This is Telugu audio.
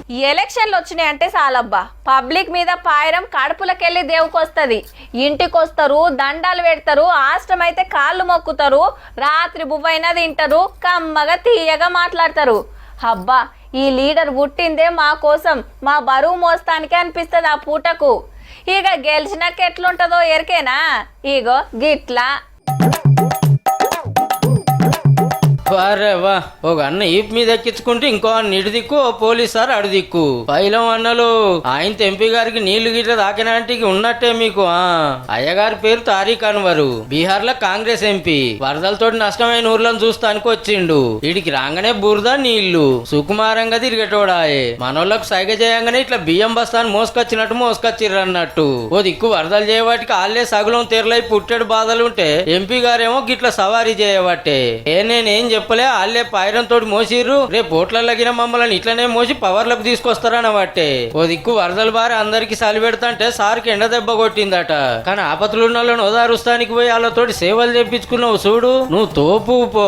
ఎలక్షన్లు వచ్చినాయంటే చాలబ్బా పబ్లిక్ మీద పాయరం కడుపులకెళ్ళి దేవుకొస్తుంది. ఇంటికొస్తారు, దండాలు పెడతారు, ఆష్టమైతే కాళ్ళు మొక్కుతారు, రాత్రి బువ్వైనా తింటారు, కమ్మగా తీయగా మాట్లాడతారు. అబ్బా ఈ లీడర్ పుట్టిందే మా కోసం, మా బరువు మోస్తానికే అనిపిస్తుంది ఆ పూటకు. ఇక గెలిచినాక ఎట్లుంటుందో ఎరికేనా? ఇగో గిట్లా. వారే వా, ఒక అన్న ఈప్ మీద ఎక్కించుకుంటే ఇంకో అన్న ఇటు దిక్కు, ఓ పోలీస్ సార్ అడు దిక్కు. పైలం అన్నలు ఆయన ఎంపీ గారికి నీళ్లు గిట్ల దాకినాంటికి ఉన్నట్టే మీకు. అయ్యగారి పేరు తారీఖ్ అన్వరు, బీహార్ లో కాంగ్రెస్ ఎంపీ. వరదలతో నష్టమైన ఊర్లను చూస్తానికి వచ్చిండు. వీడికి రాగానే బురద నీళ్లు, సుకుమారంగా తిరిగేటోడాయే. మనోళ్ళకు సైగ చేయంగానే ఇట్లా బియ్యం బస్తాన్ని మోసుకొచ్చినట్టు మోసుకొచ్చిర్రు అన్నట్టు. ఓ దిక్కు వరదలు చేయబట్టి ఆళ్లే సగులం తెరలై పుట్టెడు బాధలుంటే ఎంపీ గారేమో గిట్ల సవారీ చేయబట్టే. నేనేం చెప్పలే, వాళ్ళే పాయరంతో మోసిర్రు. రేపు ఓట్లగిన మమ్మల్ని ఇట్లనే మోసి పవర్లకు తీసుకొస్తారనబట్టే. ఓ దిక్కు వరదలు బారి అందరికి సలి పెడతాంటే సార్కి ఎండ దెబ్బ కొట్టిందట. కానీ ఆపత్తులున్న వాళ్ళని ఓదారుస్తానికి పోయి వాళ్ళతోటి సేవలు చేపించుకున్నావు చూడు, నువ్వు తోపు పో.